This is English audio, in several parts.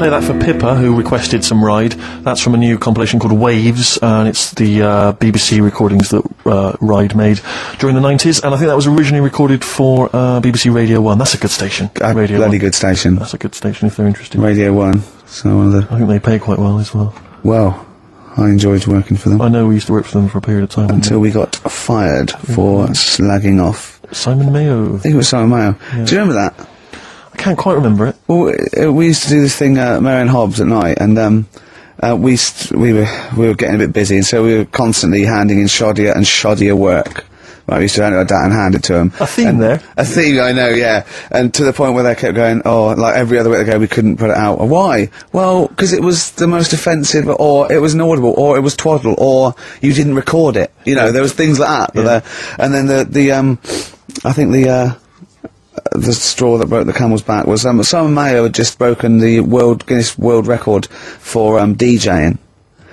play that for Pippa, who requested some Ride. That's from a new compilation called Waves, and it's the BBC recordings that Ride made during the 90s, and I think that was originally recorded for BBC Radio 1. That's a good station. Radio bloody 1. good station. That's a good station if they're interested. Radio 1. So one of the... I think they pay quite well as well. Well, I enjoyed working for them. I know we used to work for them for a period of time. Until we got fired for slagging off... Simon Mayo. I think it was Simon Mayo. Yeah. Do you remember that? I can't quite remember it. Well, we used to do this thing, Marion Hobbs at night, and we were getting a bit busy, and so we were constantly handing in shoddier and shoddier work. Right, we used to hand it like that and hand it to them. A theme there. A theme, I know, yeah. And to the point where they kept going, oh, like every other week they go, we couldn't put it out. Why? Well, because it was the most offensive, or it was inaudible, or it was twaddle, or you didn't record it. You know, there was things like that. Yeah. And then I think the straw that broke the camel's back was Simon Mayo had just broken the Guinness World Record for DJing,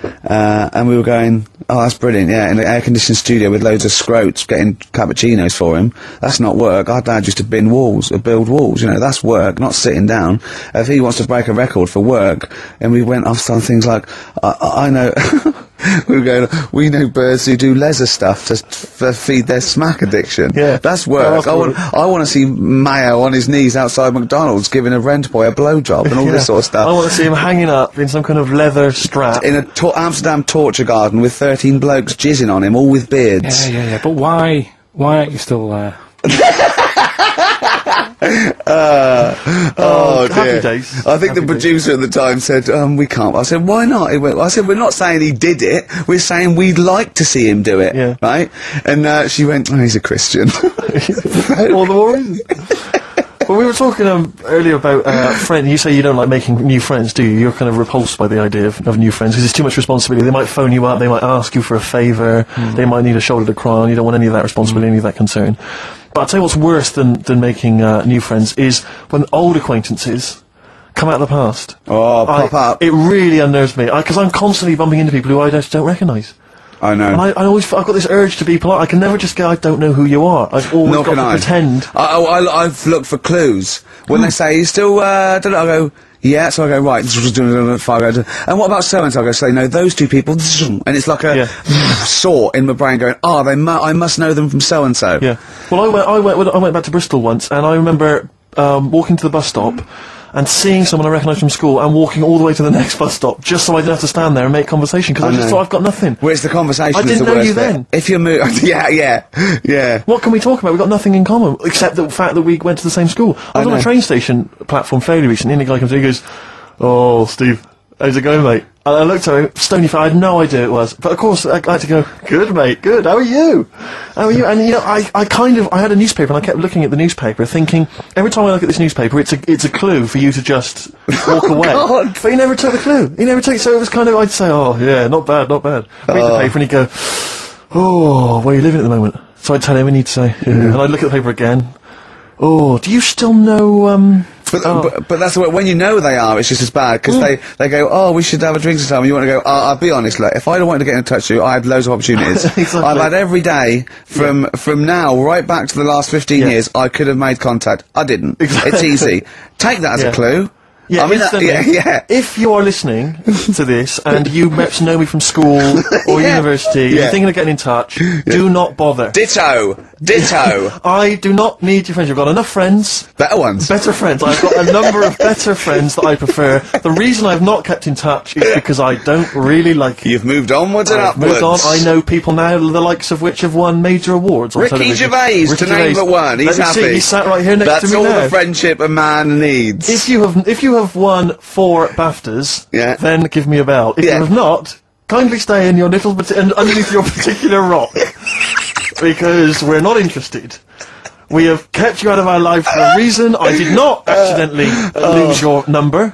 and we were going, oh, that's brilliant, yeah, in an air-conditioned studio with loads of scrotes getting cappuccinos for him. That's not work. Our dad used to build walls, you know, that's work, not sitting down. If he wants to break a record for work, and we went off on things like, I know... we were going, we know birds who do leisure stuff to feed their smack addiction. Yeah. That's work. I want to see Mayo on his knees outside McDonald's giving a rent boy a blowjob and all this sort of stuff. I want to see him hanging up in some kind of leather strap. In a Amsterdam torture garden with 13 blokes jizzing on him, all with beards. Yeah. But why aren't you still there? Oh dear. Happy days. I think the producer at the time said, we can't. I said, why not? He went, I said, we're not saying he did it, we're saying we'd like to see him do it. Yeah. Right? And she went, oh, he's a Christian. All the more reason. Well, we were talking earlier about friends. You say you don't like making new friends, do you? You're kind of repulsed by the idea of new friends because it's too much responsibility. They might phone you up, they might ask you for a favour, they might need a shoulder to cry on. You don't want any of that responsibility, any of that concern. But I'll tell you what's worse than making new friends is when old acquaintances come out of the past. Oh, pop up. It really unnerves me because I'm constantly bumping into people who I just don't recognise. I know. And I've got this urge to be polite. I can never just go, I don't know who you are. I've always got to pretend. I've looked for clues. When they say, you still, don't know, I go, yeah, so I go, right, and what about so-and-so? I go, say, no, those two people, and it's like a saw in my brain going, oh, I must know them from so-and-so. Yeah. Well, I went back to Bristol once, and I remember walking to the bus stop, and seeing someone I recognised from school and walking all the way to the next bus stop just so I didn't have to stand there and make conversation because I just thought I've got nothing. Well, it's the conversation. I didn't know you then. If you're yeah. What can we talk about? We've got nothing in common except the fact that we went to the same school. I was on a train station platform fairly recently, and the guy comes in and he goes, "Oh, Steve, how's it going, mate?" And I looked at him, stony faced. I had no idea it was. But of course, I like to go, "Good, mate, good. How are you? How are you?" And you know, I had a newspaper, and I kept looking at the newspaper, thinking, every time I look at this newspaper, it's a clue for you to just walk away. God. But he never took the clue. He never took. So it was kind of, I'd say, "Oh, yeah, not bad, not bad." Read the paper, and he'd go, "Oh, where are you living at the moment?" So I'd tell him, and he'd say, yeah. And I'd look at the paper again. "Oh, do you still know, But that's the way, when you know they are, it's just as bad, because they go, oh, we should have a drink sometime, and you want to go, I'll be honest, look, if I'd wanted to get in touch with you, I had loads of opportunities. Exactly. I've had every day, from now right back to the last 15 years, I could have made contact. I didn't. Exactly. It's easy. Take that as a clue. Yeah, I mean, if you are listening to this and you perhaps know me from school or university, you're thinking of getting in touch, do not bother. Ditto. I do not need your friends. You've got enough friends. Better ones. Better friends. I've got a number of better friends that I prefer. The reason I've not kept in touch is because I don't really like you. You've moved onwards and upwards. Moved on. I know people now, the likes of which have won major awards on television. Ricky Gervais, to name but one. He's happy. See, he's sat right here next to me now. That's all the friendship a man needs. If you have won 4 BAFTAs, then give me a bell. If you have not, kindly stay in your little underneath your particular rock, because we're not interested. We have kept you out of our life for a reason. I did not accidentally lose your number.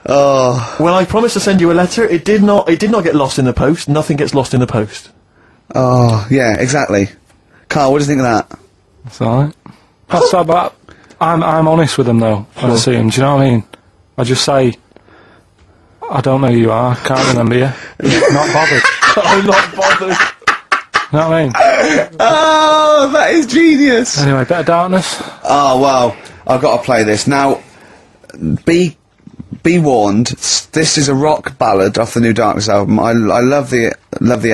When I promised to send you a letter, it did not get lost in the post. Nothing gets lost in the post. Oh, yeah, exactly. Carl, what do you think of that? That's alright. That's about. I'm honest with them though. When I see them, do you know what I mean? I just say, I don't know who you are, can't remember you. Not bothered. I'm not bothered. You know what I mean? Oh, that is genius. Anyway, Bit of Darkness. Oh, well, I've got to play this. Now, be be warned, this is a rock ballad off the new Darkness album. I love the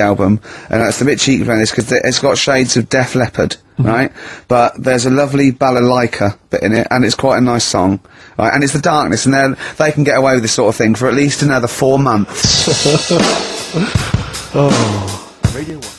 album, and it's a bit cheeky playing this because it's got shades of Def Leppard, right? But there's a lovely balalaika bit in it, and it's quite a nice song, right? And it's the Darkness, and they can get away with this sort of thing for at least another 4 months. Oh, Radio 1.